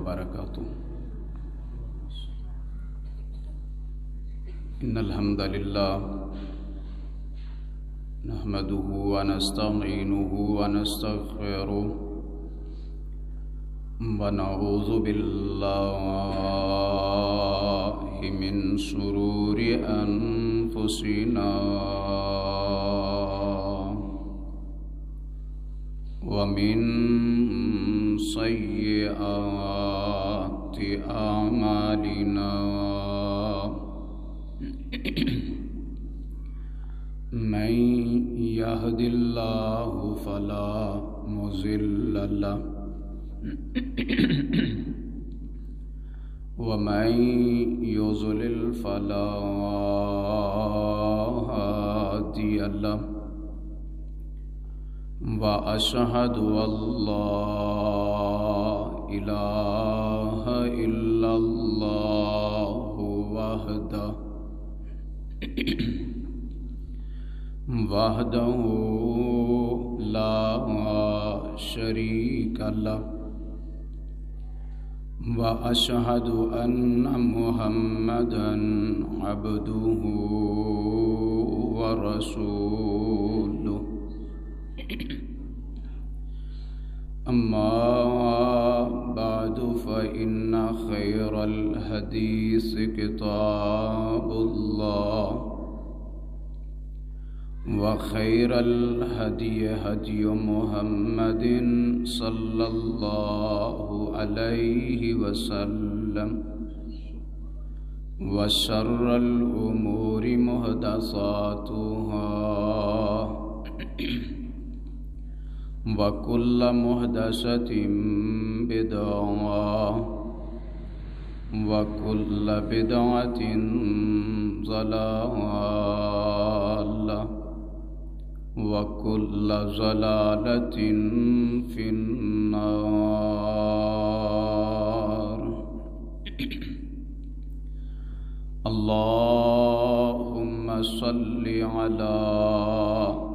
وبركاته. إن الحمد لله نحمده ونستعينه ونستغفره ونعوذ بالله من شرور أنفسنا ومن سيئات أعمالنا من يهد الله فلا مضل له ومن يضلل فلا هادي له وأشهد أن لا إله إلا الله وحده لا شريك له وأشهد أن محمدا عبده ورسوله. أما بعد فإن خير الحديث كتاب الله وخير الهدي هدي محمد صلى الله عليه وسلم وشر الأمور محدثاتها وكل محدثة بدعة وكل بدعة ضلالة وكل ضلالة في النار. اللهم صل على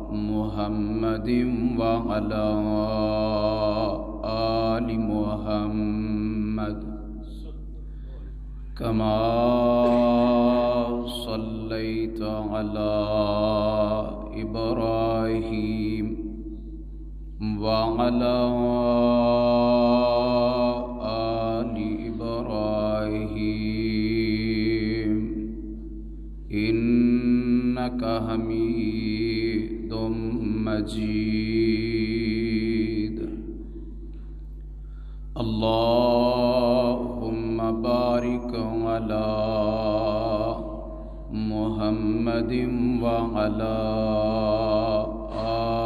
محمد وعلى آل محمد كما صليت على إبراهيم وعلى آل إبراهيم إنك حميد مجيد. اللهم بارك على محمد وعلى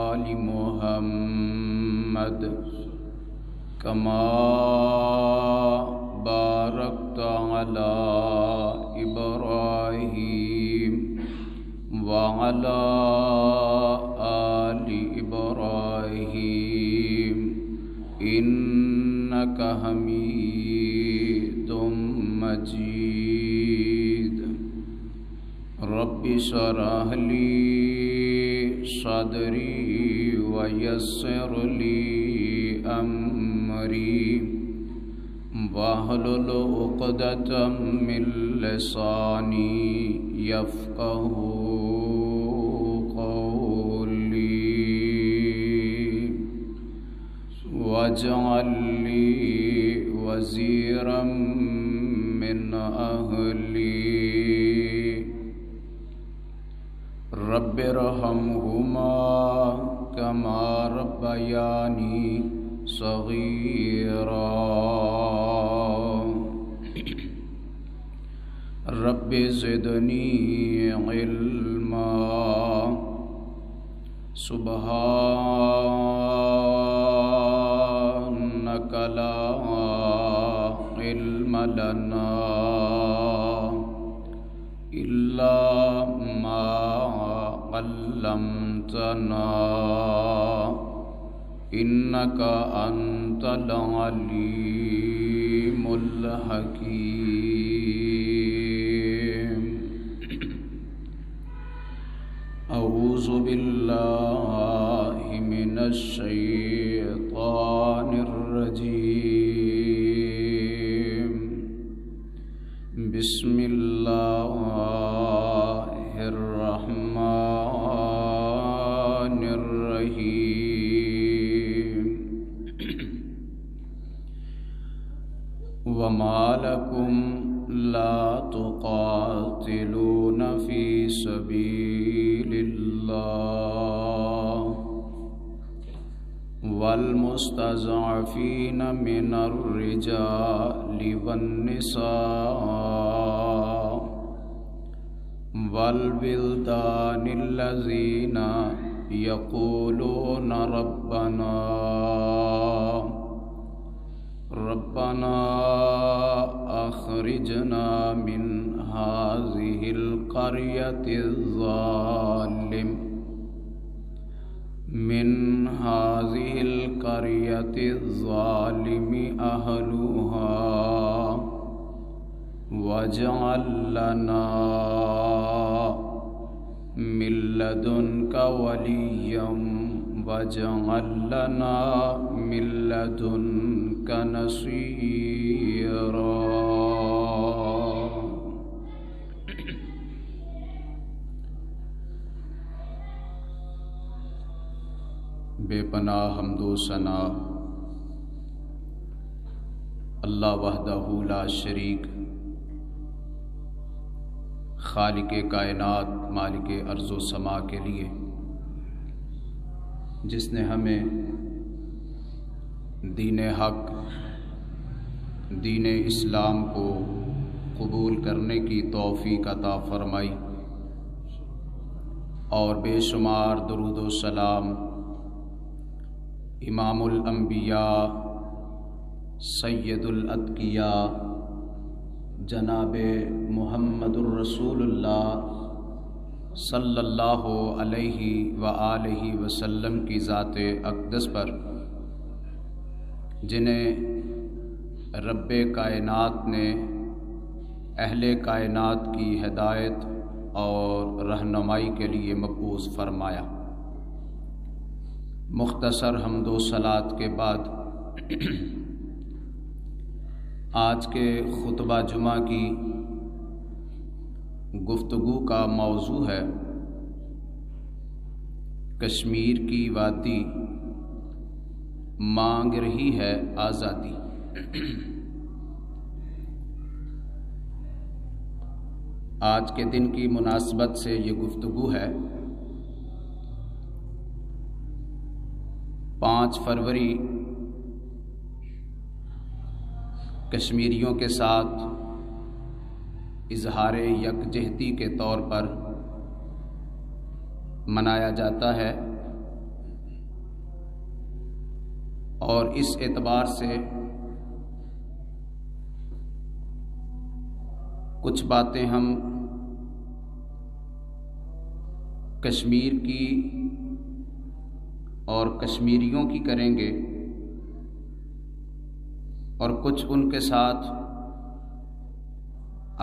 آل محمد كما باركت على إبراهيم وعلى آل إبراهيم إنك حميد مجيد. رب اشرح لي صدري ويسر لي أمري واحلل عقدة من لساني يفقهوا قولي واجعل لي وزيرا من أهلي رب ارحمهما كما ربياني صغيرا. رب زدني علما. سبحانك لا علم لنا إلا ما علمتنا إنك أنت العليم الحكيم. أعوذ بالله من الشيطان الرجيم. بسم اللہ الرحمن الرحیم وما لکم لا تقاتلون فی سبیل اللہ والمستضعفین من الرجال والنساء والولدان الذین یقولون ربنا اخرجنا من هذه القرية الظالم أهلها واجعل لنا من لدنك وليا واجعل لنا من لدنك نصيرا۔ بے پناہ حمد و ثنا اللہ وحدہ لا شریک، خالق کائنات مالک ارض و سما کے لیے، جس نے ہمیں دین حق دین اسلام کو قبول کرنے کی توفیق عطا فرمائی، اور بے شمار درود و سلام امام الانبیاء سید الاتقیاء جناب محمد الرسول اللہ صلی اللہ علیہ وآلہ وسلم کی ذات اقدس پر، جنہیں رب کائنات نے اہل کائنات کی ہدایت اور رہنمائی کے لیے مبعوث فرمایا۔ مختصر حمد و صلات کے بعد آج کے خطبہ جمعہ کی گفتگو کا موضوع ہے کشمیر کی وادی مانگ رہی ہے آزادی۔ آج کے دن کی مناسبت سے یہ گفتگو ہے 5 فروری کشمیریوں کے ساتھ اظہار یکجہتی کے طور پر منایا جاتا ہے، اور اس اعتبار سے کچھ باتیں ہم کشمیر کی اور کشمیریوں کی کریں گے، اور کچھ ان کے ساتھ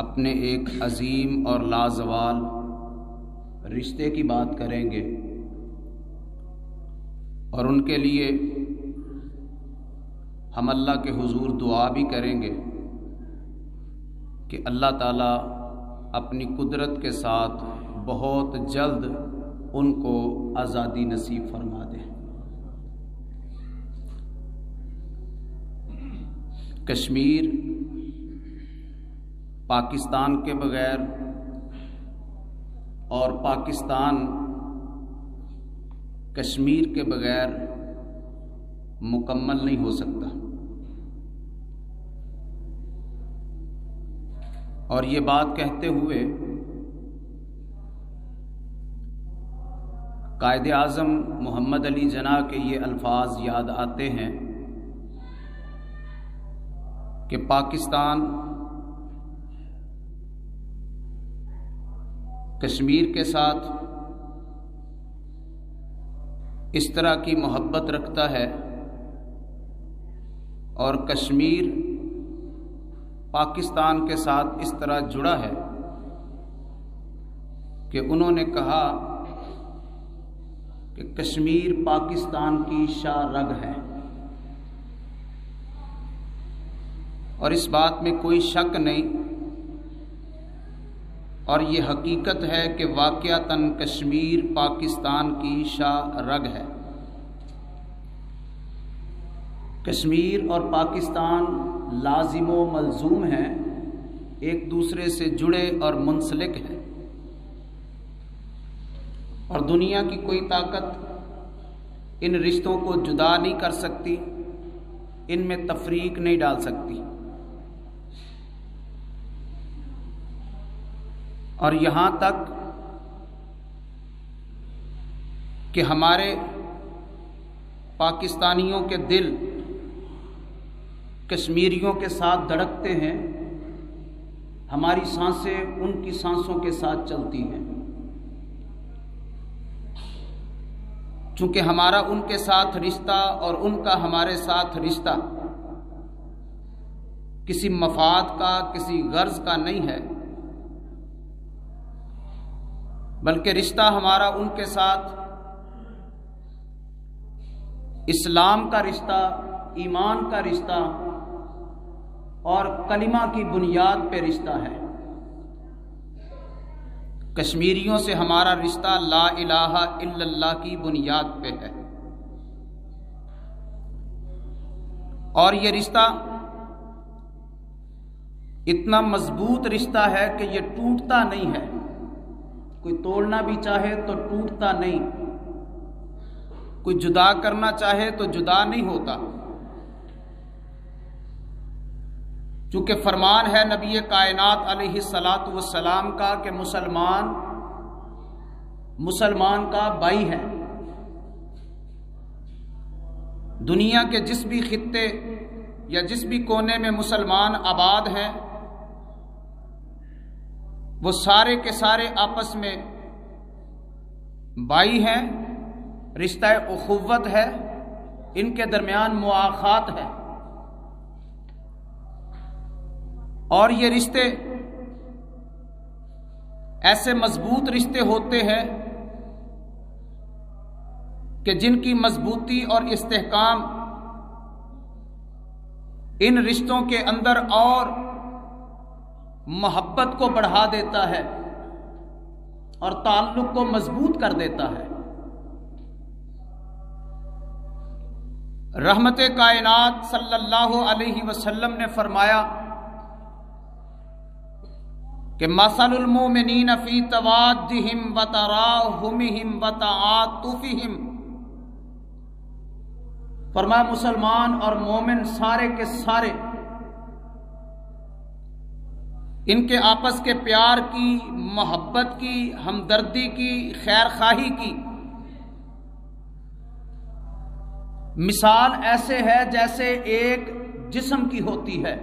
اپنے ایک عظیم اور لازوال رشتے کی بات کریں گے، اور ان کے لیے ہم اللہ کے حضور دعا بھی کریں گے کہ اللہ تعالیٰ اپنی قدرت کے ساتھ بہت جلد ان کو آزادی نصیب فرما دے۔ کشمیر پاکستان کے بغیر اور پاکستان کشمیر کے بغیر مکمل نہیں ہو سکتا، اور یہ بات کہتے ہوئے قائد اعظم محمد علی جناح کے یہ الفاظ یاد آتے ہیں کہ پاکستان کشمیر کے ساتھ اس طرح کی محبت رکھتا ہے، اور کشمیر پاکستان کے ساتھ اس طرح جڑا ہے کہ انہوں نے کہا کہ کشمیر پاکستان کی شاہ رگ ہے، اور اس بات میں کوئی شک نہیں اور یہ حقیقت ہے کہ واقعتاً کشمیر پاکستان کی شاہ رگ ہے۔ کشمیر اور پاکستان لازم و ملزوم ہیں، ایک دوسرے سے جڑے اور منسلک ہیں، اور دنیا کی کوئی طاقت ان رشتوں کو جدا نہیں کر سکتی، ان میں تفریق نہیں ڈال سکتی۔ اور یہاں تک کہ ہمارے پاکستانیوں کے دل کشمیریوں کے ساتھ دھڑکتے ہیں، ہماری سانسیں ان کی سانسوں کے ساتھ چلتی ہیں، چونکہ ہمارا ان کے ساتھ رشتہ اور ان کا ہمارے ساتھ رشتہ کسی مفاد کا، کسی غرض کا نہیں ہے، بلکہ رشتہ ہمارا ان کے ساتھ اسلام کا رشتہ، ایمان کا رشتہ اور کلمہ کی بنیاد پہ رشتہ ہے۔ کشمیریوں سے ہمارا رشتہ لا الہ الا اللہ کی بنیاد پہ ہے، اور یہ رشتہ اتنا مضبوط رشتہ ہے کہ یہ ٹوٹتا نہیں ہے، کوئی توڑنا بھی چاہے تو ٹوٹتا نہیں، کوئی جدا کرنا چاہے تو جدا نہیں ہوتا، چونکہ فرمان ہے نبی کائنات علیہ الصلاۃ والسلام کا کہ مسلمان کا بھائی ہے۔ دنیا کے جس بھی خطے یا جس بھی کونے میں مسلمان آباد ہیں، وہ سارے کے سارے آپس میں بھائی ہیں، رشتہ اخوت ہے، ان کے درمیان مواخات ہے، اور یہ رشتے ایسے مضبوط رشتے ہوتے ہیں کہ جن کی مضبوطی اور استحکام ان رشتوں کے اندر اور محبت کو بڑھا دیتا ہے اور تعلق کو مضبوط کر دیتا ہے۔ رحمت کائنات صلی اللہ علیہ وسلم نے فرمایا کہ مثل المؤمنین فی توادہم وتراحمہم وتعاطفہم، فرمایا مسلمان اور مومن سارے کے سارے ان کے آپس کے پیار کی، محبت کی، ہمدردی کی، خیر خواہی کی مثال ایسے ہے جیسے ایک جسم کی ہوتی ہے۔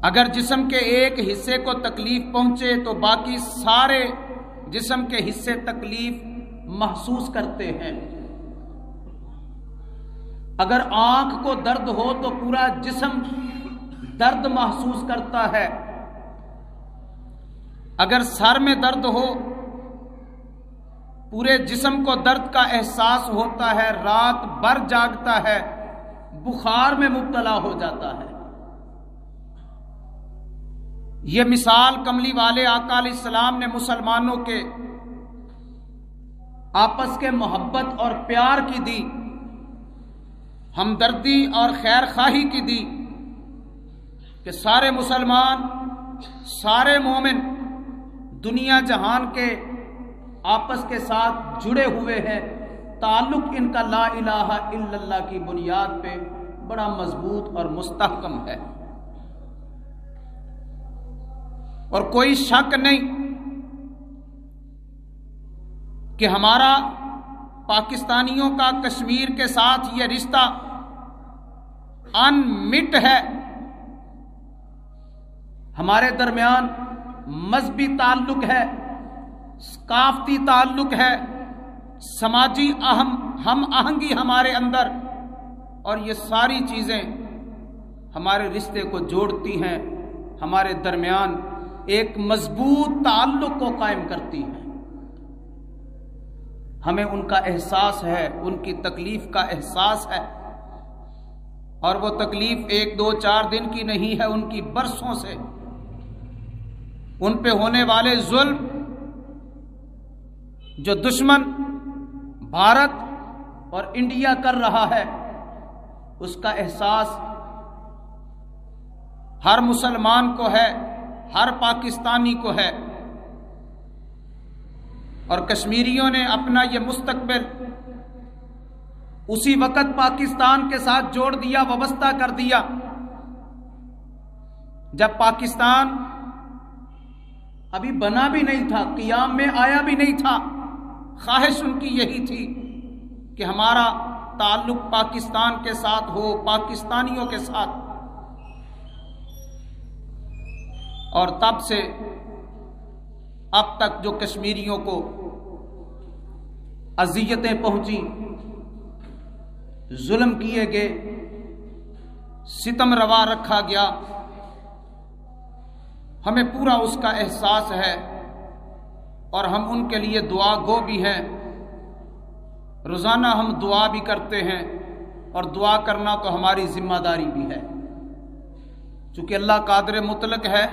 اگر جسم کے ایک حصے کو تکلیف پہنچے تو باقی سارے جسم کے حصے تکلیف محسوس کرتے ہیں۔ اگر آنکھ کو درد ہو تو پورا جسم درد محسوس کرتا ہے، اگر سر میں درد ہو پورے جسم کو درد کا احساس ہوتا ہے، رات بھر جاگتا ہے، بخار میں مبتلا ہو جاتا ہے۔ یہ مثال کملی والے آقا علیہ السلام نے مسلمانوں کے آپس کے محبت اور پیار کی دی، ہمدردی اور خیر خواہی کی دی، کہ سارے مسلمان، سارے مومن دنیا جہان کے آپس کے ساتھ جڑے ہوئے ہیں، تعلق ان کا لا الہ الا اللہ کی بنیاد پہ بڑا مضبوط اور مستحکم ہے، اور کوئی شک نہیں کہ ہمارا پاکستانیوں کا کشمیر کے ساتھ یہ رشتہ انمٹ ہے۔ ہمارے درمیان مذہبی تعلق ہے، ثقافتی تعلق ہے، سماجی ہم آہنگی ہمارے اندر، اور یہ ساری چیزیں ہمارے رشتے کو جوڑتی ہیں، ہمارے درمیان ایک مضبوط تعلق کو قائم کرتی ہیں۔ ہمیں ان کا احساس ہے، ان کی تکلیف کا احساس ہے، اور وہ تکلیف 1 2 4 دن کی نہیں ہے، ان کی برسوں سے ان پہ ہونے والے ظلم جو دشمن بھارت اور انڈیا کر رہا ہے، اس کا احساس ہر مسلمان کو ہے، ہر پاکستانی کو ہے، اور کشمیریوں نے اپنا یہ مستقبل اسی وقت پاکستان کے ساتھ جوڑ دیا، وابستہ کر دیا، جب پاکستان ابھی بنا بھی نہیں تھا، قیام میں آیا بھی نہیں تھا۔ خواہش ان کی یہی تھی کہ ہمارا تعلق پاکستان کے ساتھ ہو، پاکستانیوں کے ساتھ، اور تب سے اب تک جو کشمیریوں کو اذیتیں پہنچی، ظلم کیے گئے، ستم روا رکھا گیا، ہمیں پورا اس کا احساس ہے، اور ہم ان کے لیے دعا گو بھی ہیں۔ روزانہ ہم دعا بھی کرتے ہیں، اور دعا کرنا تو ہماری ذمہ داری بھی ہے، چونکہ اللہ قادر مطلق ہے۔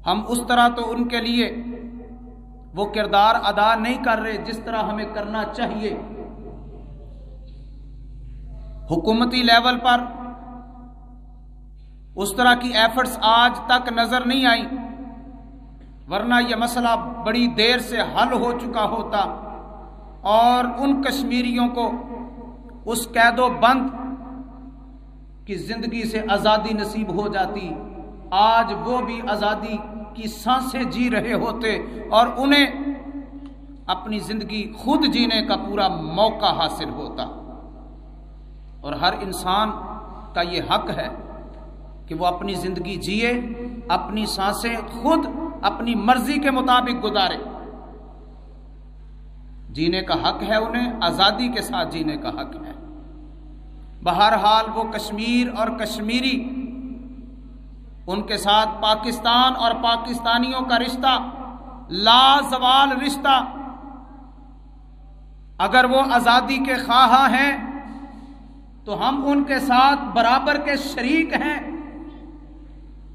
ہم اس طرح تو ان کے لیے وہ کردار ادا نہیں کر رہے جس طرح ہمیں کرنا چاہیے۔ حکومتی لیول پر اس طرح کی ایفرٹس آج تک نظر نہیں آئی، ورنہ یہ مسئلہ بڑی دیر سے حل ہو چکا ہوتا، اور ان کشمیریوں کو اس قید و بند کی زندگی سے آزادی نصیب ہو جاتی۔ آج وہ بھی آزادی کی سانسیں جی رہے ہوتے، اور انہیں اپنی زندگی خود جینے کا پورا موقع حاصل ہوتا۔ اور ہر انسان کا یہ حق ہے کہ وہ اپنی زندگی جیے، اپنی سانسیں خود اپنی مرضی کے مطابق گزارے۔ جینے کا حق ہے انہیں، آزادی کے ساتھ جینے کا حق ہے۔ بہرحال وہ کشمیر اور کشمیری، ان کے ساتھ پاکستان اور پاکستانیوں کا رشتہ لازوال رشتہ، اگر وہ آزادی کے خواہاں ہیں تو ہم ان کے ساتھ برابر کے شریک ہیں۔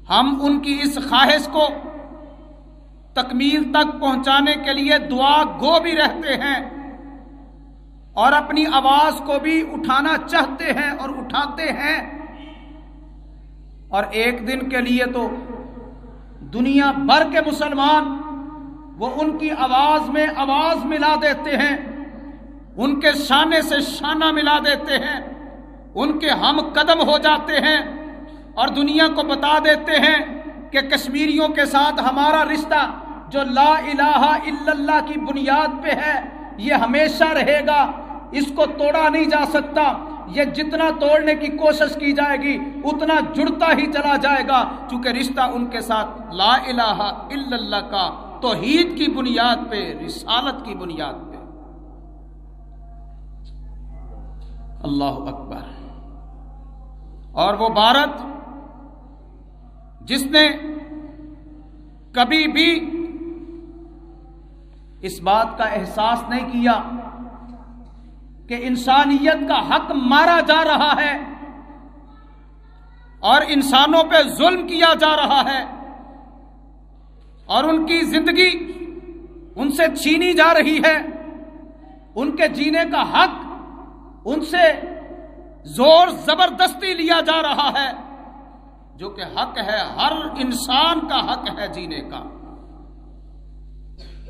ہم ان کی اس خواہش کو تکمیل تک پہنچانے کے لیے دعا گو بھی رہتے ہیں، اور اپنی آواز کو بھی اٹھانا چاہتے ہیں اور اٹھاتے ہیں۔ اور ایک دن کے لیے تو دنیا بھر کے مسلمان وہ ان کی آواز میں آواز ملا دیتے ہیں، ان کے شانے سے شانہ ملا دیتے ہیں، ان کے ہم قدم ہو جاتے ہیں، اور دنیا کو بتا دیتے ہیں کہ کشمیریوں کے ساتھ ہمارا رشتہ جو لا الہ الا اللہ کی بنیاد پہ ہے، یہ ہمیشہ رہے گا، اس کو توڑا نہیں جا سکتا۔ یہ جتنا توڑنے کی کوشش کی جائے گی اتنا جڑتا ہی چلا جائے گا، چونکہ رشتہ ان کے ساتھ لا الہ الا اللہ کا توحید کی بنیاد پہ، رسالت کی بنیاد پہ۔ اللہ اکبر۔ اور وہ بھارت جس نے کبھی بھی اس بات کا احساس نہیں کیا کہ انسانیت کا حق مارا جا رہا ہے اور انسانوں پہ ظلم کیا جا رہا ہے، اور ان کی زندگی ان سے چھینی جا رہی ہے، ان کے جینے کا حق ان سے زور زبردستی لیا جا رہا ہے، جو کہ حق ہے، ہر انسان کا حق ہے جینے کا۔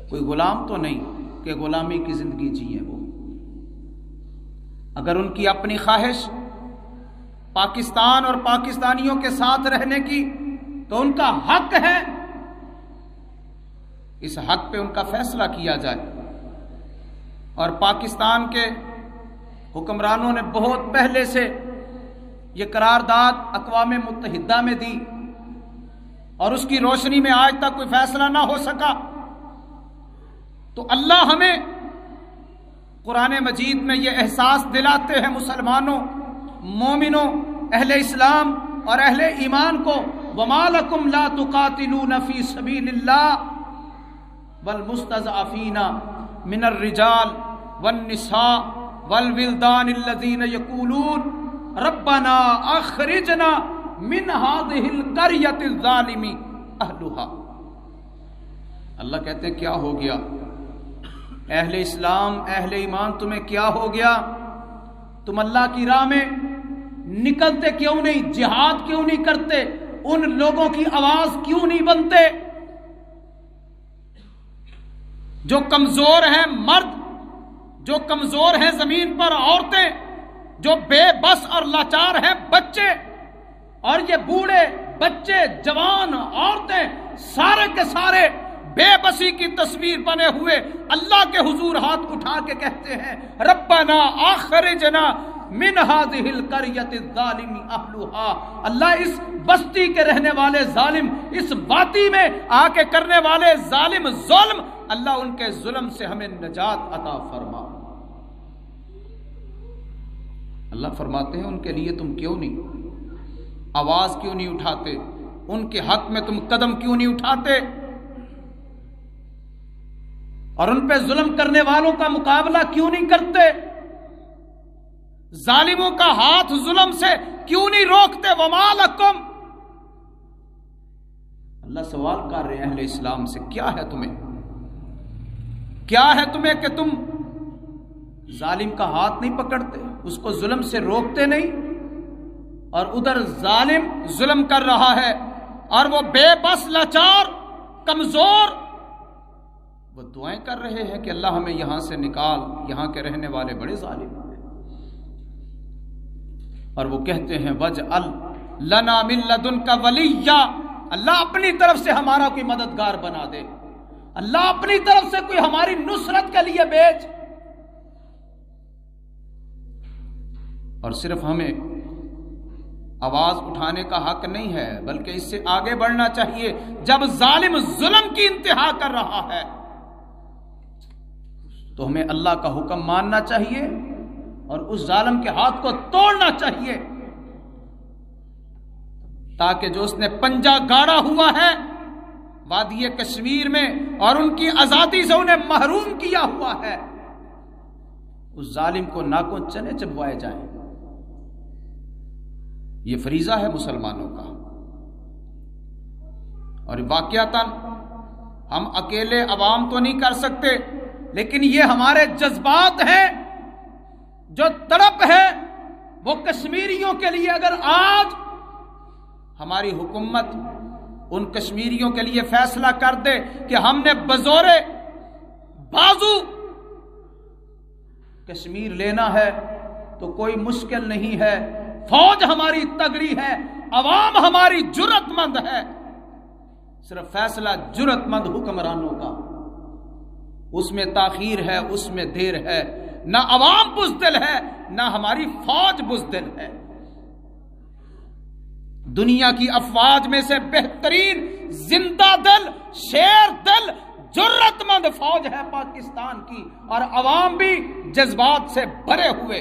کوئی غلام تو نہیں کہ غلامی کی زندگی جیے وہ۔ اگر ان کی اپنی خواہش پاکستان اور پاکستانیوں کے ساتھ رہنے کی تو ان کا حق ہے، اس حق پہ ان کا فیصلہ کیا جائے۔ اور پاکستان کے حکمرانوں نے بہت پہلے سے یہ قرارداد اقوام متحدہ میں دی، اور اس کی روشنی میں آج تک کوئی فیصلہ نہ ہو سکا۔ تو اللہ ہمیں قرآن مجید میں یہ احساس دلاتے ہیں مسلمانوں، مومنوں، اہل اسلام اور اہل ایمان کو، وَمَا لَكُمْ لَا تُقَاتِلُونَ فِي سَبِيلِ اللَّهِ وَالْمُسْتَضْعَفِينَ مِنَ الرِّجَالِ وَالنِّسَاءِ وَالْوِلْدَانِ الَّذِينَ يَقُولُونَ ربنا اخرجنا من هذه القرية الظالم اهلها۔ اللہ کہتے ہیں کیا ہو گیا اہل اسلام، اہل ایمان، تمہیں کیا ہو گیا؟ تم اللہ کی راہ میں نکلتے کیوں نہیں؟ جہاد کیوں نہیں کرتے؟ ان لوگوں کی آواز کیوں نہیں بنتے جو کمزور ہیں مرد، جو کمزور ہیں زمین پر عورتیں، جو بے بس اور لاچار ہیں بچے، اور یہ بوڑھے بچے جوان عورتیں سارے کے سارے بے بسی کی تصویر بنے ہوئے اللہ کے حضور ہاتھ اٹھا کے کہتے ہیں ربنا اخرجنا من هذه القرية الظالم اهلها۔ اللہ اس بستی کے رہنے والے ظالم، اس وادی میں آ کے کرنے والے ظالم ظلم، اللہ ان کے ظلم سے ہمیں نجات عطا فرما۔ اللہ فرماتے ہیں ان کے لیے تم کیوں نہیں آواز کیوں نہیں اٹھاتے؟ ان کے حق میں تم قدم کیوں نہیں اٹھاتے اور ان پہ ظلم کرنے والوں کا مقابلہ کیوں نہیں کرتے؟ ظالموں کا ہاتھ ظلم سے کیوں نہیں روکتے؟ وما لکم، اللہ سوال کر رہے ہیں اہل اسلام سے، کیا ہے تمہیں؟ کیا ہے تمہیں کہ تم ظالم کا ہاتھ نہیں پکڑتے، اس کو ظلم سے روکتے نہیں؟ اور ادھر ظالم ظلم کر رہا ہے اور وہ بے بس لاچار کمزور وہ دعائیں کر رہے ہیں کہ اللہ ہمیں یہاں سے نکال، یہاں کے رہنے والے بڑے ظالم ہیں۔ اور وہ کہتے ہیں وَاجْعَلْ لَنَا مِن لَّدُنْكَ وَلِيًّا، اللہ اپنی طرف سے ہمارا کوئی مددگار بنا دے، اللہ اپنی طرف سے کوئی ہماری نصرت کے لیے بھیج۔ اور صرف ہمیں آواز اٹھانے کا حق نہیں ہے بلکہ اس سے آگے بڑھنا چاہیے۔ جب ظالم ظلم کی انتہا کر رہا ہے تو ہمیں اللہ کا حکم ماننا چاہیے اور اس ظالم کے ہاتھ کو توڑنا چاہیے، تاکہ جو اس نے پنجہ گاڑا ہوا ہے وادی کشمیر میں اور ان کی آزادی سے انہیں محروم کیا ہوا ہے، اس ظالم کو ناکوں چنے چبوائے جائیں۔ یہ فریضہ ہے مسلمانوں کا، اور واقعتاً ہم اکیلے عوام تو نہیں کر سکتے، لیکن یہ ہمارے جذبات ہیں، جو تڑپ ہے وہ کشمیریوں کے لیے۔ اگر آج ہماری حکومت ان کشمیریوں کے لیے فیصلہ کر دے کہ ہم نے بزور بازو کشمیر لینا ہے تو کوئی مشکل نہیں ہے، فوج ہماری تگڑی ہے، عوام ہماری جرأت مند ہے، صرف فیصلہ جرأت مند حکمرانوں کا، اس میں تاخیر ہے، اس میں دیر ہے، نہ عوام بزدل ہے نہ ہماری فوج بزدل ہے۔ دنیا کی افواج میں سے بہترین زندہ دل، شیر دل، جرأت مند فوج ہے پاکستان کی، اور عوام بھی جذبات سے بھرے ہوئے،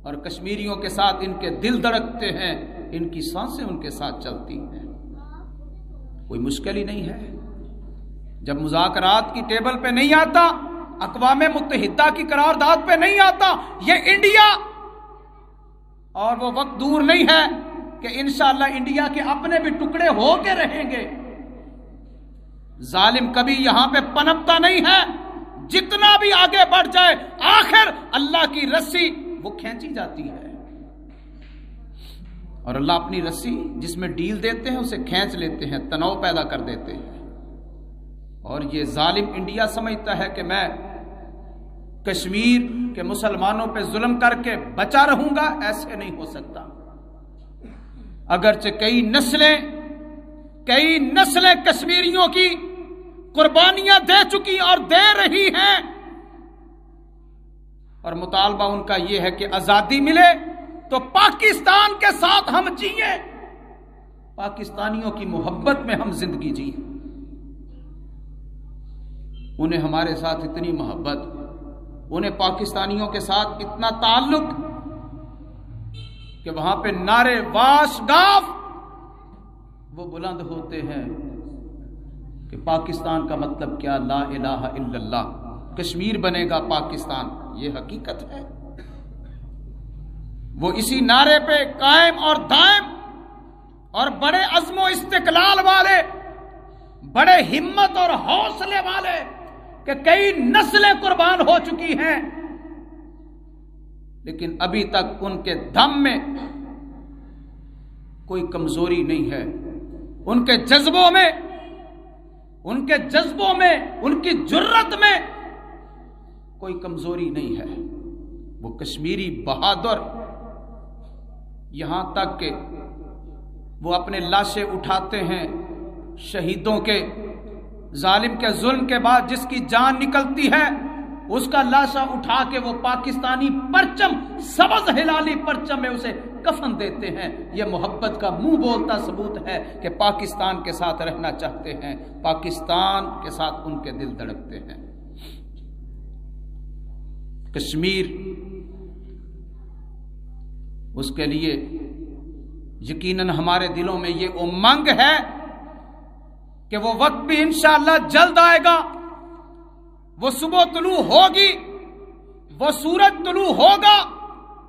اور کشمیریوں کے ساتھ ان کے دل دھڑکتے ہیں، ان کی سانسیں ان کے ساتھ چلتی ہیں۔ کوئی مشکل ہی نہیں ہے، جب مذاکرات کی ٹیبل پہ نہیں آتا، اقوام متحدہ کی قرارداد پہ نہیں آتا یہ انڈیا، اور وہ وقت دور نہیں ہے کہ انشاءاللہ انڈیا کے اپنے بھی ٹکڑے ہو کے رہیں گے۔ ظالم کبھی یہاں پہ پنپتا نہیں ہے، جتنا بھی آگے بڑھ جائے آخر اللہ کی رسی وہ کھینچی جاتی ہے، اور اللہ اپنی رسی جس میں ڈیل دیتے ہیں اسے کھینچ لیتے ہیں، تناؤ پیدا کر دیتے ہیں۔ اور یہ ظالم انڈیا سمجھتا ہے کہ میں کشمیر کے مسلمانوں پہ ظلم کر کے بچا رہوں گا، ایسے نہیں ہو سکتا۔ اگرچہ کئی نسلیں کشمیریوں کی قربانیاں دے چکی اور دے رہی ہیں، اور مطالبہ ان کا یہ ہے کہ آزادی ملے تو پاکستان کے ساتھ ہم جئیں، پاکستانیوں کی محبت میں ہم زندگی جئیں۔ انہیں ہمارے ساتھ اتنی محبت، انہیں پاکستانیوں کے ساتھ اتنا تعلق کہ وہاں پہ نعرے واش گاف وہ بلند ہوتے ہیں کہ پاکستان کا مطلب کیا، لا الہ الا اللہ، کشمیر بنے گا پاکستان، یہ حقیقت ہے۔ وہ اسی نعرے پہ قائم اور دائم اور بڑے عزم و استقلال والے، بڑے ہمت اور حوصلے والے کہ کئی نسلیں قربان ہو چکی ہیں، لیکن ابھی تک ان کے دم میں کوئی کمزوری نہیں ہے، ان کے جذبوں میں، ان کی جرت میں کوئی کمزوری نہیں ہے۔ وہ کشمیری بہادر یہاں تک کہ وہ اپنے لاشیں اٹھاتے ہیں شہیدوں کے، ظالم کے ظلم کے بعد جس کی جان نکلتی ہے اس کا لاشا اٹھا کے وہ پاکستانی پرچم، سبز ہلالی پرچم میں اسے کفن دیتے ہیں۔ یہ محبت کا منہ بولتا ثبوت ہے کہ پاکستان کے ساتھ رہنا چاہتے ہیں، پاکستان کے ساتھ ان کے دل دھڑکتے ہیں۔ کشمیر اس کے لیے یقیناً ہمارے دلوں میں یہ امنگ ہے کہ وہ وقت بھی انشاءاللہ جلد آئے گا، وہ صبح طلوع ہوگی، وہ سورج طلوع ہوگا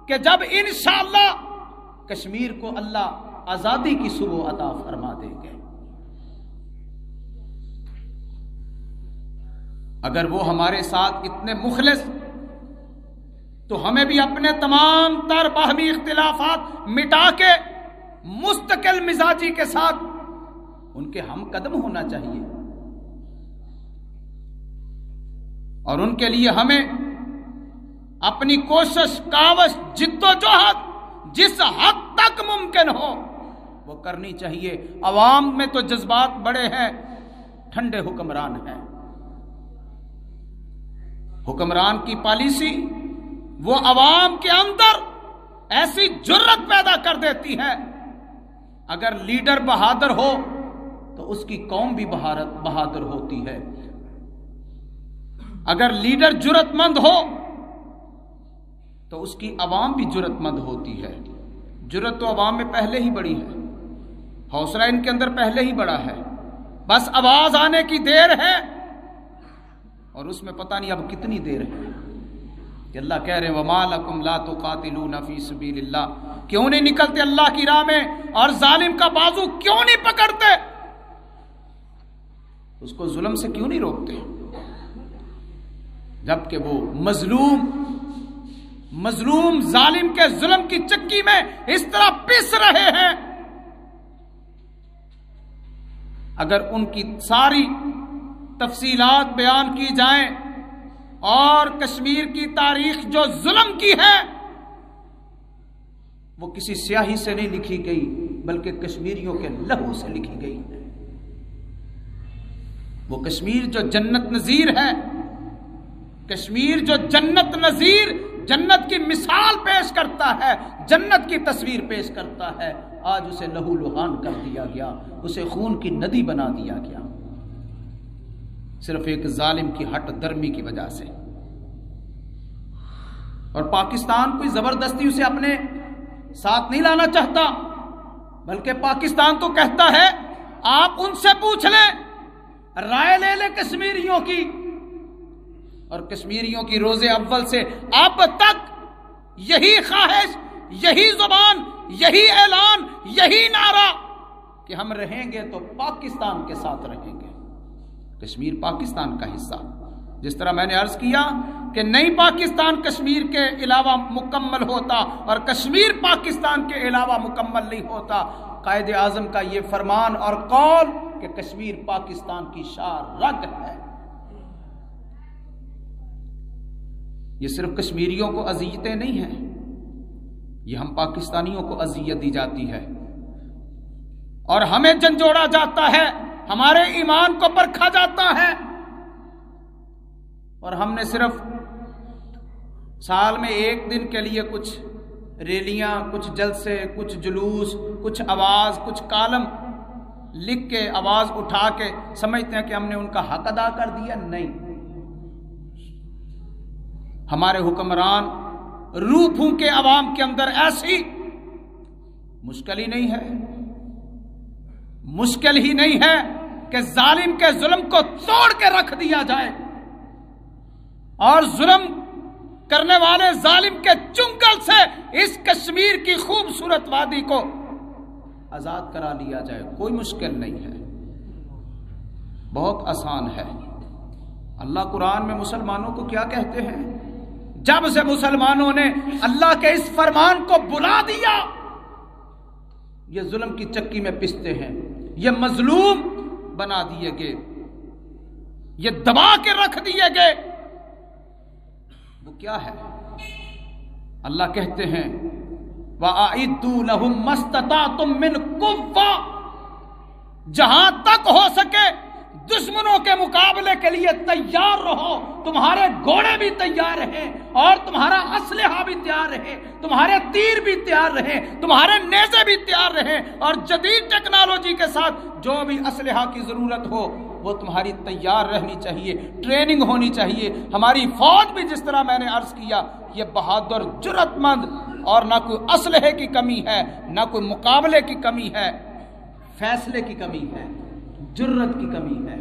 کہ جب انشاءاللہ کشمیر کو اللہ آزادی کی صبح عطا فرما دیں گے۔ اگر وہ ہمارے ساتھ اتنے مخلص، تو ہمیں بھی اپنے تمام تر باہمی اختلافات مٹا کے مستقل مزاجی کے ساتھ ان کے ہم قدم ہونا چاہیے، اور ان کے لیے ہمیں اپنی کوشش، کاوش، جد و جہد جس حد تک ممکن ہو وہ کرنی چاہیے۔ عوام میں تو جذبات بڑے ہیں، ٹھنڈے حکمران ہیں۔ حکمران کی پالیسی وہ عوام کے اندر ایسی جرت پیدا کر دیتی ہے، اگر لیڈر بہادر ہو تو اس کی قوم بھی بہادر ہوتی ہے، اگر لیڈر جرت مند ہو تو اس کی عوام بھی جرت مند ہوتی ہے۔ جرت تو عوام میں پہلے ہی بڑی ہے، حوصلہ ان کے اندر پہلے ہی بڑا ہے، بس آواز آنے کی دیر ہے، اور اس میں پتہ نہیں اب کتنی دیر ہے کہ اللہ کہہ رہے ہیں وَمَا لَكُمْ لَا تُقَاتِلُونَ فِي سَبِيلِ اللَّهِ، کیوں نہیں نکلتے اللہ کی راہ میں اور ظالم کا بازو کیوں نہیں پکڑتے، اس کو ظلم سے کیوں نہیں روکتے، جبکہ وہ مظلوم ظالم کے ظلم کی چکی میں اس طرح پس رہے ہیں۔ اگر ان کی ساری تفصیلات بیان کی جائیں اور کشمیر کی تاریخ جو ظلم کی ہے وہ کسی سیاہی سے نہیں لکھی گئی بلکہ کشمیریوں کے لہو سے لکھی گئی۔ وہ کشمیر جو جنت نظیر ہے، کشمیر جو جنت نظیر، جنت کی مثال پیش کرتا ہے، جنت کی تصویر پیش کرتا ہے، آج اسے لہو لہان کر دیا گیا، اسے خون کی ندی بنا دیا گیا، صرف ایک ظالم کی ہٹ درمی کی وجہ سے۔ اور پاکستان کوئی زبردستی اسے اپنے ساتھ نہیں لانا چاہتا، بلکہ پاکستان تو کہتا ہے آپ ان سے پوچھ لیں، رائے لے لیں کشمیریوں کی، اور کشمیریوں کی روز اول سے اب تک یہی خواہش، یہی زبان، یہی اعلان، یہی نعرہ کہ ہم رہیں گے تو پاکستان کے ساتھ رہیں گے، کشمیر پاکستان کا حصہ۔ جس طرح میں نے عرض کیا کہ نئی پاکستان کشمیر کے علاوہ مکمل ہوتا اور کشمیر پاکستان کے علاوہ مکمل نہیں ہوتا، قائد اعظم کا یہ فرمان اور قول کہ کشمیر پاکستان کی شان رگ ہے۔ یہ صرف کشمیریوں کو اذیتیں نہیں ہیں، یہ ہم پاکستانیوں کو اذیت دی جاتی ہے اور ہمیں جھنجھوڑا جاتا ہے، ہمارے ایمان کو پرکھا جاتا ہے، اور ہم نے صرف سال میں ایک دن کے لیے کچھ ریلیاں، کچھ جلسے، کچھ جلوس، کچھ آواز، کچھ کالم لکھ کے آواز اٹھا کے سمجھتے ہیں کہ ہم نے ان کا حق ادا کر دیا۔ نہیں، ہمارے حکمران روح پھونکے عوام کے اندر ایسی مشکل ہی نہیں ہے کہ ظالم کے ظلم کو توڑ کے رکھ دیا جائے اور ظلم کرنے والے ظالم کے چنگل سے اس کشمیر کی خوبصورت وادی کو آزاد کرا لیا جائے، کوئی مشکل نہیں ہے، بہت آسان ہے۔ اللہ قرآن میں مسلمانوں کو کیا کہتے ہیں؟ جب سے مسلمانوں نے اللہ کے اس فرمان کو بلا دیا، یہ ظلم کی چکی میں پستے ہیں، یہ مظلوم بنا دیے گئے، یہ دبا کے رکھ دیے گئے۔ وہ کیا ہے؟ اللہ کہتے ہیں وَأَعِدُّوا لَهُم مَّا اسْتَطَعْتُم مِّن قُوَّةٍ، جہاں تک ہو سکے دشمنوں کے مقابلے کے لیے تیار رہو، تمہارے گھوڑے بھی تیار رہیں اور تمہارا اسلحہ بھی تیار رہے، تمہارے تیر بھی تیار رہیں، تمہارے نیزے بھی تیار رہیں، اور جدید ٹیکنالوجی کے ساتھ جو بھی اسلحہ کی ضرورت ہو وہ تمہاری تیار رہنی چاہیے، ٹریننگ ہونی چاہیے۔ ہماری فوج بھی جس طرح میں نے عرض کیا، یہ بہادر جرأت مند، اور نہ کوئی اسلحے کی کمی ہے، نہ کوئی مقابلے کی کمی ہے، فیصلے کی کمی ہے، جرأت کی کمی ہے۔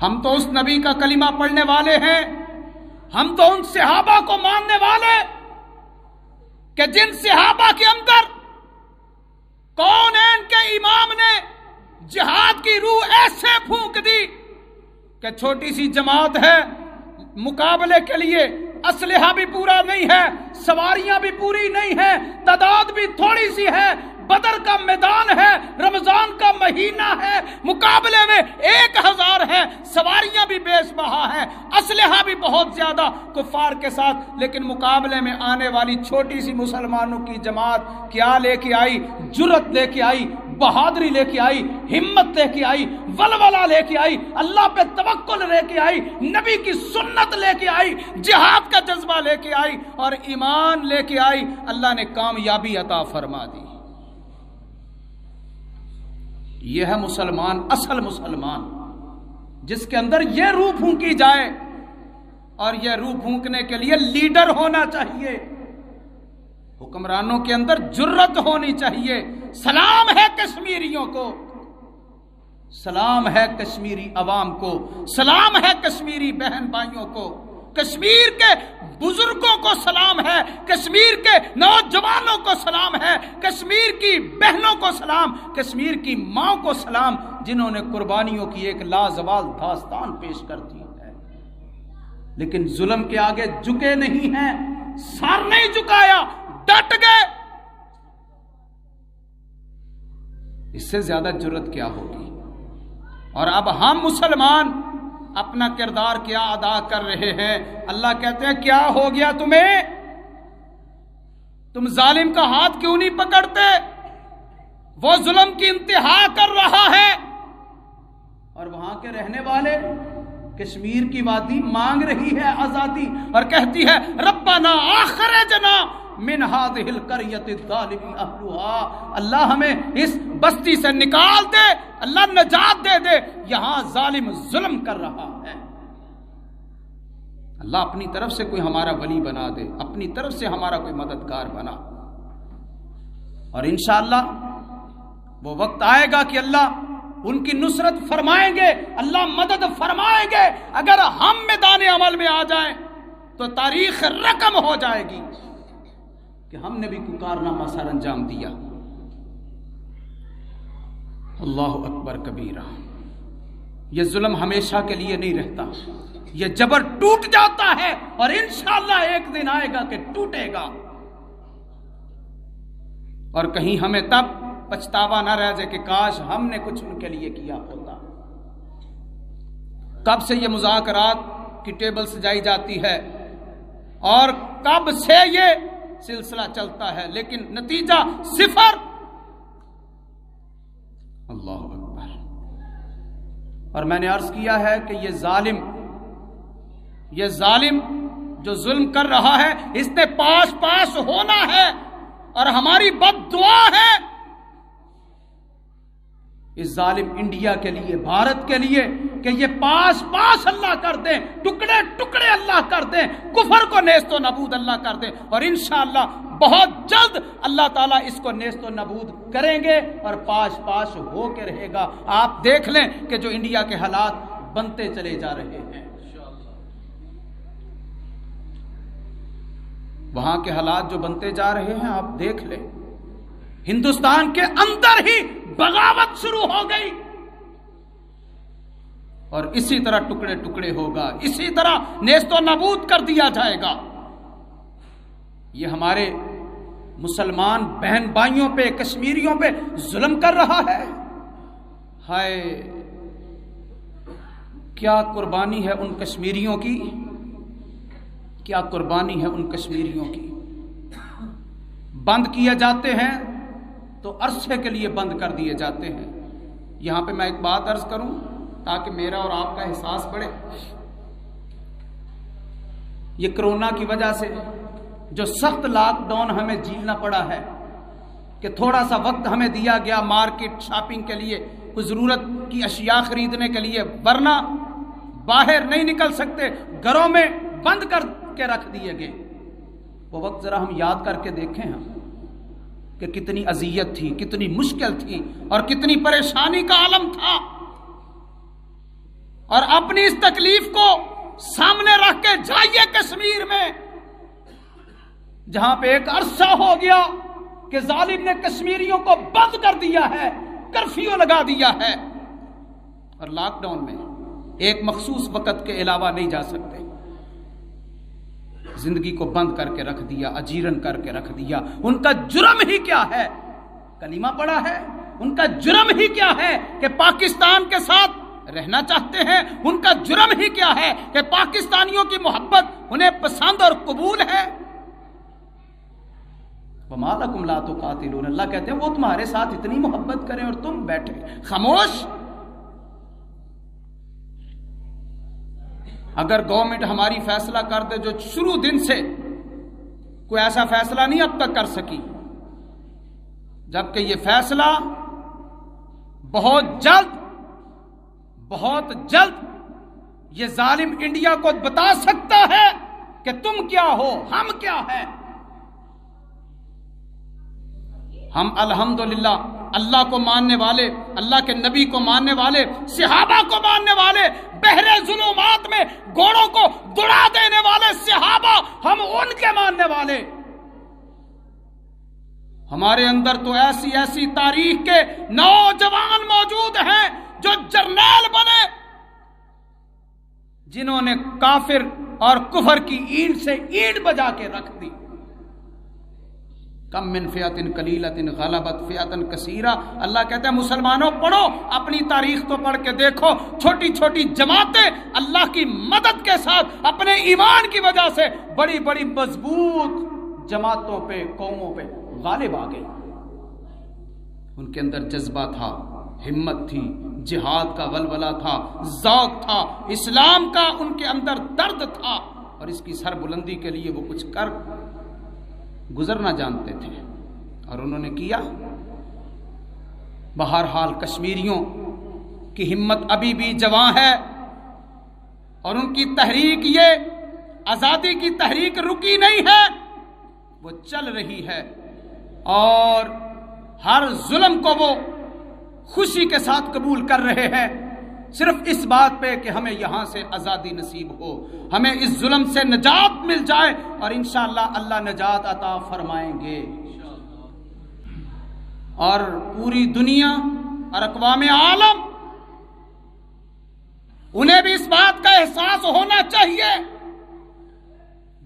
ہم تو اس نبی کا کلمہ پڑھنے والے ہیں، ہم تو ان صحابہ کو ماننے والے کہ جن صحابہ کے اندر کونین کے امام نے جہاد کی روح ایسے پھونک دی کہ چھوٹی سی جماعت ہے، مقابلے کے لیے اسلحہ بھی پورا نہیں ہے، سواریاں بھی پوری نہیں ہیں، تعداد بھی تھوڑی سی ہے، بدر کا میدان ہے، رمضان کا مہینہ ہے، مقابلے میں 1000 ہے، سواریاں بھی بے بہا ہیں، اسلحہ بھی بہت زیادہ کفار کے ساتھ، لیکن مقابلے میں آنے والی چھوٹی سی مسلمانوں کی جماعت کیا لے کے آئی؟ جرأت لے کے آئی، بہادری لے کے آئی، ہمت لے کے آئی، ولولہ لے کے آئی، اللہ پہ توکل لے کے آئی، نبی کی سنت لے کے آئی، جہاد کا جذبہ لے کے آئی، اور ایمان لے کے آئی۔ اللہ نے کامیابی عطا فرما دی۔ یہ ہے مسلمان، اصل مسلمان، جس کے اندر یہ روح پھونکی جائے، اور یہ روح پھونکنے کے لیے لیڈر ہونا چاہیے، حکمرانوں کے اندر جرأت ہونی چاہیے۔ سلام ہے کشمیریوں کو، سلام ہے کشمیری عوام کو، سلام ہے کشمیری بہن بھائیوں کو، کشمیر کے بزرگوں کو سلام ہے، کشمیر کے نوجوانوں کو سلام ہے، کشمیر کی بہنوں کو سلام، کشمیر کی ماں کو سلام، جنہوں نے قربانیوں کی ایک لازوال داستان پیش کر دی ہے، لیکن ظلم کے آگے جھکے نہیں ہیں، سر نہیں جھکایا، ڈٹ گئے۔ اس سے زیادہ جرأت کیا ہوگی؟ اور اب ہم مسلمان اپنا کردار کیا ادا کر رہے ہیں؟ اللہ کہتے ہیں کیا ہو گیا تمہیں؟ تم ظالم کا ہاتھ کیوں نہیں پکڑتے؟ وہ ظلم کی انتہا کر رہا ہے، اور وہاں کے رہنے والے کشمیر کی وادی مانگ رہی ہے آزادی، اور کہتی ہے ربنا اخرجنا من هذه القرية الظالم اهلها، اللہ ہمیں اس بستی سے نکال دے، اللہ نجات دے دے، یہاں ظالم ظلم کر رہا ہے۔ اللہ اپنی طرف سے کوئی ہمارا ولی بنا دے، اپنی طرف سے ہمارا کوئی مددگار بنا، اور انشاءاللہ وہ وقت آئے گا کہ اللہ ان کی نصرت فرمائیں گے، اللہ مدد فرمائیں گے۔ اگر ہم میدان عمل میں آ جائیں تو تاریخ رقم ہو جائے گی کہ ہم نے بھی کوئی کارنامہ سر انجام دیا۔ اللہ اکبر کبیرہ۔ یہ ظلم ہمیشہ کے لیے نہیں رہتا، یہ جبر ٹوٹ جاتا ہے، اور انشاءاللہ ایک دن آئے گا کہ ٹوٹے گا، اور کہیں ہمیں تب پچھتاوا نہ رہ جائے کہ کاش ہم نے کچھ ان کے لیے کیا ہوتا۔ کب سے یہ مذاکرات کی ٹیبل سجائی جاتی ہے، اور کب سے یہ سلسلہ چلتا ہے، لیکن نتیجہ صفر۔ اللہ اکبر۔ اور میں نے عرض کیا ہے کہ یہ ظالم جو ظلم کر رہا ہے، اس نے پاس ہونا ہے، اور ہماری بد دعا ہے اس ظالم انڈیا کے لیے، بھارت کے لیے، کہ یہ پاس اللہ کر دیں، ٹکڑے ٹکڑے اللہ کر دیں، کفر کو نیست و نبود اللہ کر دیں، اور انشاءاللہ بہت جلد اللہ تعالیٰ اس کو نیست و نبود کریں گے، اور پاس ہو کے رہے گا۔ آپ دیکھ لیں کہ جو انڈیا کے حالات بنتے چلے جا رہے ہیں، وہاں کے حالات جو بنتے جا رہے ہیں آپ دیکھ لیں، ہندوستان کے اندر ہی بغاوت شروع ہو گئی اور اسی طرح ٹکڑے ٹکڑے ہوگا، اسی طرح نیست و نابود کر دیا جائے گا۔ یہ ہمارے مسلمان بہن بھائیوں پہ، کشمیریوں پہ ظلم کر رہا ہے۔ ہائے کیا قربانی ہے ان کشمیریوں کی، کیا قربانی ہے ان کشمیریوں کی۔ بند کیے جاتے ہیں تو عرصے کے لیے بند کر دیے جاتے ہیں۔ یہاں پہ میں ایک بات عرض کروں تاکہ میرا اور آپ کا احساس بڑھے۔ یہ کرونا کی وجہ سے جو سخت لاک ڈاؤن ہمیں جھیلنا پڑا ہے کہ تھوڑا سا وقت ہمیں دیا گیا مارکیٹ شاپنگ کے لیے، کوئی ضرورت کی اشیاء خریدنے کے لیے، ورنہ باہر نہیں نکل سکتے، گھروں میں بند کر کے رکھ دیے گئے۔ وہ وقت ذرا ہم یاد کر کے دیکھیں ہم کہ کتنی اذیت تھی، کتنی مشکل تھی اور کتنی پریشانی کا عالم تھا، اور اپنی اس تکلیف کو سامنے رکھ کے جائیے کشمیر میں، جہاں پہ ایک عرصہ ہو گیا کہ ظالم نے کشمیریوں کو بند کر دیا ہے، کرفیو لگا دیا ہے، اور لاک ڈاؤن میں ایک مخصوص وقت کے علاوہ نہیں جا سکتے۔ زندگی کو بند کر کے رکھ دیا، اجیرن کر کے رکھ دیا۔ ان کا جرم ہی کیا ہے؟ کلمہ پڑھا ہے؟ ان کا جرم ہی کیا ہے کہ پاکستان کے ساتھ رہنا چاہتے ہیں؟ ان کا جرم ہی کیا ہے کہ پاکستانیوں کی محبت انہیں پسند اور قبول ہے؟ وَمَا لَكُمْ لَا تُقَاتِلُونَ، اللہ کہتے ہیں وہ تمہارے ساتھ اتنی محبت کریں اور تم بیٹھے خاموش۔ اگر گورنمنٹ ہماری فیصلہ کر دے جو شروع دن سے کوئی ایسا فیصلہ نہیں اب تک کر سکی، جبکہ یہ فیصلہ بہت جلد یہ ظالم انڈیا کو بتا سکتا ہے کہ تم کیا ہو، ہم کیا ہیں۔ ہم الحمدللہ اللہ کو ماننے والے، اللہ کے نبی کو ماننے والے، صحابہ کو ماننے والے، بحر ظلمات میں گھوڑوں کو دوڑا دینے والے صحابہ، ہم ان کے ماننے والے۔ ہمارے اندر تو ایسی تاریخ کے نوجوان موجود ہیں جو جرنیل بنے، جنہوں نے کافر اور کفر کی اینٹ سے اینٹ بجا کے رکھ دی۔ کم من فئۃ قلیلۃ غلبت فئۃ کثیرہ، اللہ کہتے ہیں مسلمانوں پڑھو، اپنی تاریخ تو پڑھ کے دیکھو، چھوٹی چھوٹی جماعتیں اللہ کی مدد کے ساتھ اپنے ایمان کی وجہ سے بڑی بڑی مضبوط جماعتوں پہ، قوموں پہ غالب آ گئی۔ ان کے اندر جذبہ تھا، ہمت تھی، جہاد کا ولولہ تھا، ذوق تھا، اسلام کا ان کے اندر درد تھا، اور اس کی سربلندی کے لیے وہ کچھ کر گزرنا جانتے تھے، اور انہوں نے کیا۔ بہرحال کشمیریوں کی ہمت ابھی بھی جواں ہے، اور ان کی تحریک، یہ آزادی کی تحریک رکی نہیں ہے، وہ چل رہی ہے، اور ہر ظلم کو وہ خوشی کے ساتھ قبول کر رہے ہیں، صرف اس بات پہ کہ ہمیں یہاں سے آزادی نصیب ہو، ہمیں اس ظلم سے نجات مل جائے، اور انشاءاللہ اللہ نجات عطا فرمائیں گے۔ اور پوری دنیا اور اقوام عالم انہیں بھی اس بات کا احساس ہونا چاہیے،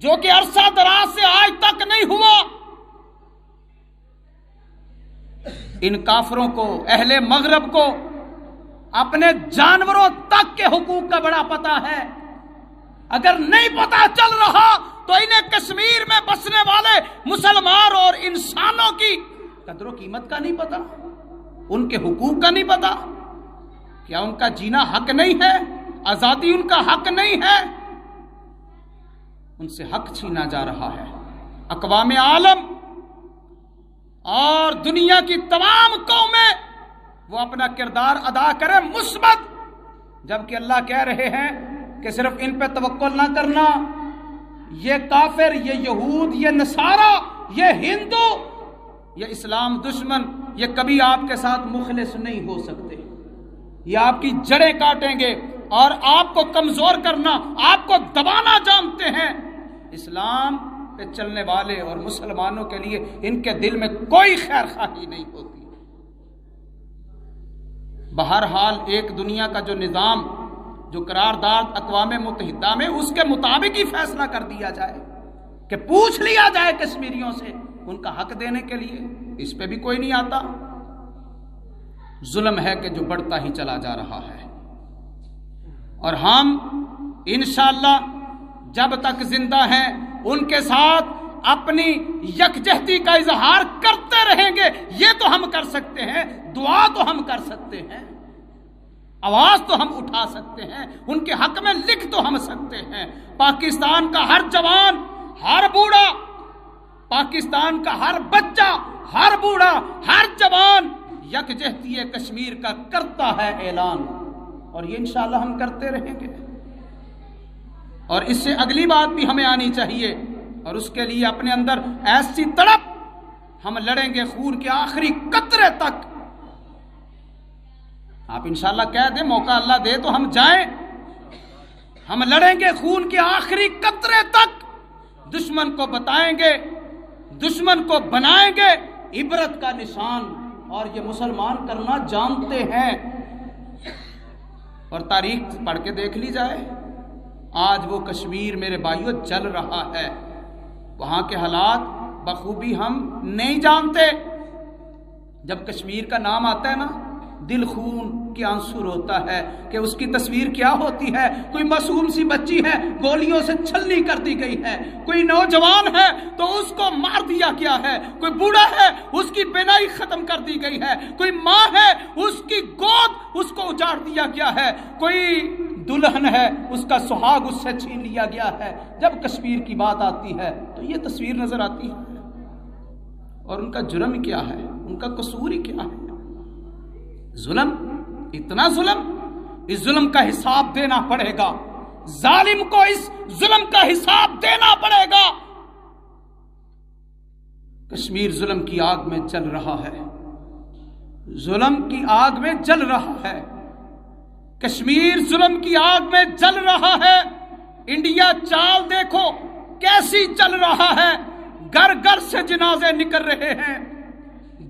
جو کہ عرصہ دراز سے آج تک نہیں ہوا۔ ان کافروں کو، اہل مغرب کو اپنے جانوروں تک کے حقوق کا بڑا پتہ ہے، اگر نہیں پتہ چل رہا تو انہیں کشمیر میں بسنے والے مسلمان اور انسانوں کی قدر و قیمت کا نہیں پتہ، ان کے حقوق کا نہیں پتہ۔ کیا ان کا جینا حق نہیں ہے؟ آزادی ان کا حق نہیں ہے؟ ان سے حق چھینا جا رہا ہے۔ اقوام عالم اور دنیا کی تمام قومیں وہ اپنا کردار ادا کرے مثبت، جبکہ اللہ کہہ رہے ہیں کہ صرف ان پہ توکل نہ کرنا، یہ کافر، یہ یہود، یہ نصارہ، یہ ہندو، یہ اسلام دشمن، یہ کبھی آپ کے ساتھ مخلص نہیں ہو سکتے، یہ آپ کی جڑیں کاٹیں گے اور آپ کو کمزور کرنا، آپ کو دبانا جانتے ہیں۔ اسلام پہ چلنے والے اور مسلمانوں کے لیے ان کے دل میں کوئی خیر خواہی نہیں ہوتی۔ بہرحال ایک دنیا کا جو نظام، جو قرارداد اقوام متحدہ میں، اس کے مطابق ہی فیصلہ کر دیا جائے کہ پوچھ لیا جائے کشمیریوں سے ان کا حق دینے کے لیے، اس پہ بھی کوئی نہیں آتا۔ ظلم ہے کہ جو بڑھتا ہی چلا جا رہا ہے، اور ہم انشاءاللہ جب تک زندہ ہیں ان کے ساتھ اپنی یکجہتی کا اظہار کرتے رہیں گے۔ یہ تو ہم کر سکتے ہیں، دعا تو ہم کر سکتے ہیں، آواز تو ہم اٹھا سکتے ہیں، ان کے حق میں لکھ تو ہم سکتے ہیں۔ پاکستان کا ہر جوان، ہر بوڑھا، پاکستان کا ہر بچہ، ہر بوڑھا، ہر جوان یکجہتی کشمیر کا کرتا ہے اعلان، اور یہ انشاءاللہ ہم کرتے رہیں گے۔ اور اس سے اگلی بات بھی ہمیں آنی چاہیے، اور اس کے لیے اپنے اندر ایسی تڑپ، ہم لڑیں گے خون کے آخری قطرے تک۔ آپ انشاءاللہ کہہ دیں، موقع اللہ دے تو ہم جائیں، ہم لڑیں گے خون کے آخری قطرے تک، دشمن کو بتائیں گے، دشمن کو بنائیں گے عبرت کا نشان، اور یہ مسلمان کرنا جانتے ہیں۔ اور تاریخ پڑھ کے دیکھ لی جائے، آج وہ کشمیر میرے بھائیوں جل رہا ہے، وہاں کے حالات بخوبی ہم نہیں جانتے۔ جب کشمیر کا نام آتا ہے نا، دل خون کے آنسو روتا ہے کہ اس کی تصویر کیا ہوتی ہے۔ کوئی معصوم سی بچی ہے، گولیوں سے چھلنی کر دی گئی ہے، کوئی نوجوان ہے تو اس کو مار دیا گیا ہے، کوئی بوڑھا ہے اس کی بینائی ختم کر دی گئی ہے، کوئی ماں ہے اس کی گود اس کو اجاڑ دیا گیا ہے، کوئی دلہن ہے اس کا سہاگ اس سے چھین لیا گیا ہے۔ جب کشمیر کی بات آتی ہے تو یہ تصویر نظر آتی ہے، اور ان کا جرم کیا ہے، ان کا قصور ہی کیا ہے؟ ظلم، اتنا ظلم، اس ظلم کا حساب دینا پڑے گا، ظالم کو اس ظلم کا حساب دینا پڑے گا۔ کشمیر ظلم کی آگ میں جل رہا ہے، ظلم کی آگ میں جل رہا ہے، کشمیر ظلم کی آگ میں جل رہا ہے۔ انڈیا چال دیکھو کیسی چل رہا ہے، گھر گھر سے جنازے نکل رہے ہیں،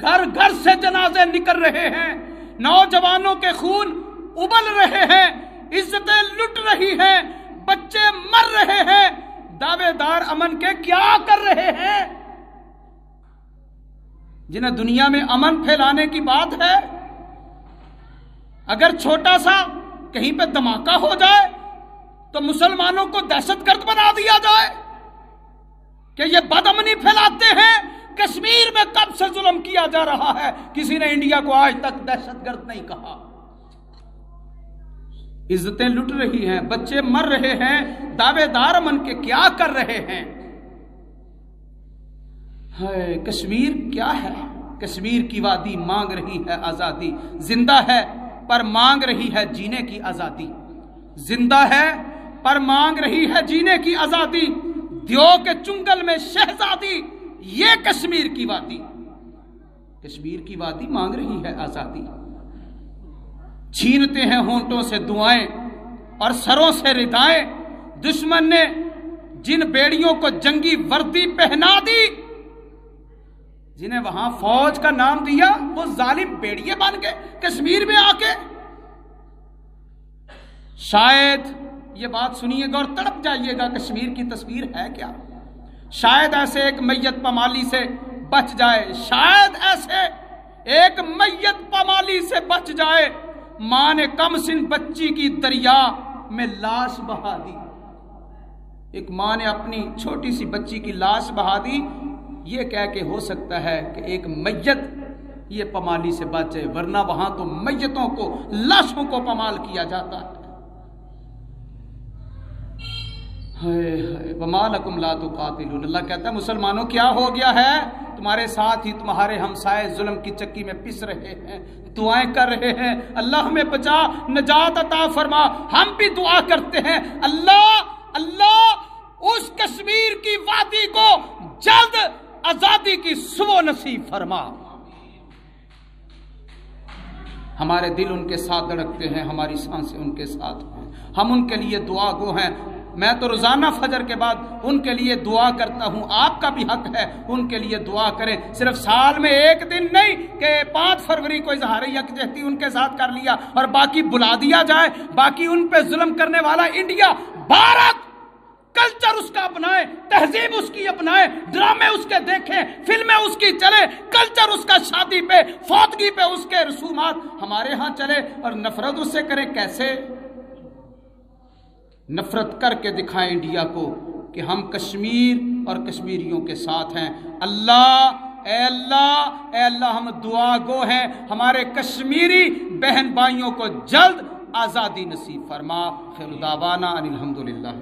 گھر گھر سے جنازے نکل رہے ہیں، نوجوانوں کے خون ابل رہے ہیں، عزتیں لٹ رہی ہیں، بچے مر رہے ہیں، دعوے دار امن کے کیا کر رہے ہیں؟ جنہیں دنیا میں امن پھیلانے کی بات ہے، اگر چھوٹا سا کہیں پہ دھماکہ ہو جائے تو مسلمانوں کو دہشت گرد بنا دیا جائے کہ یہ بدامنی پھیلاتے ہیں۔ کشمیر میں کب سے ظلم کیا جا رہا ہے، کسی نے انڈیا کو آج تک دہشت گرد نہیں کہا۔ عزتیں لٹ رہی ہیں، بچے مر رہے ہیں، دعوے دار امن کے کیا کر رہے ہیں؟ کشمیر کیا ہے؟ کشمیر کی وادی مانگ رہی ہے آزادی، زندہ ہے پر مانگ رہی ہے جینے کی آزادی، زندہ ہے پر مانگ رہی ہے جینے کی آزادی، دیو کے چنگل میں شہزادی، یہ کشمیر کی وادی، کشمیر کی وادی مانگ رہی ہے آزادی۔ چھینتے ہیں ہونٹوں سے دعائیں اور سروں سے ردائیں، دشمن نے جن بیڑیوں کو جنگی وردی پہنا دی، جنہیں وہاں فوج کا نام دیا، وہ ظالم بیڑیے بن گئے کشمیر میں آ کے۔ شاید یہ بات سنیے گا اور تڑپ جائیے گا، کشمیر کی تصویر ہے کیا؟ شاید ایسے ایک میت پامالی سے بچ جائے، شاید ایسے ایک میت پامالی سے بچ جائے۔ ماں نے کم سن بچی کی دریا میں لاش بہا دی، ایک ماں نے اپنی چھوٹی سی بچی کی لاش بہا دی، یہ کہہ کے ہو سکتا ہے کہ ایک میت یہ پامالی سے بچے، ورنہ وہاں تو میتوں کو، لاشوں کو پامال کیا جاتا ہے۔ وَمَا لَكُمْ لَا تُقَاتِلُونَ، اللہ کہتا ہے مسلمانوں کیا ہو گیا ہے؟ تمہارے ساتھ ہی تمہارے ہمسائے ظلم کی چکی میں پس رہے ہیں، دعائیں کر رہے ہیں، اللہ ہمیں بچا، نجات عطا فرما۔ ہم بھی دعا کرتے ہیں، اللہ اس کشمیر کی وادی کو جلد آزادی کی صبح نصیب فرما۔ ہمارے دل ان کے ساتھ دھڑکتے ہیں، ہماری سانسیں ان کے ساتھ ہیں، ہم ان کے لیے دعا گو ہیں۔ میں تو روزانہ فجر کے بعد ان کے لیے دعا کرتا ہوں، آپ کا بھی حق ہے ان کے لیے دعا کریں، صرف سال میں ایک دن نہیں کہ 5 فروری کو اظہار یکجہتی ان کے ساتھ کر لیا اور باقی بلا دیا جائے۔ باقی ان پہ ظلم کرنے والا انڈیا، بھارت، کلچر اس کا اپنائے، تہذیب اس کی اپنائے، ڈرامے اس کے دیکھیں، فلمیں اس کی چلے، کلچر اس کا شادی پہ، فوتگی پہ اس کے رسومات ہمارے ہاں چلے، اور نفرت اس سے کریں۔ کیسے نفرت کر کے دکھائیں انڈیا کو کہ ہم کشمیر اور کشمیریوں کے ساتھ ہیں۔ اے اللہ ہم دعا گو ہیں، ہمارے کشمیری بہن بھائیوں کو جلد آزادی نصیب فرما۔ خیر دعوانا ان الحمدللہ۔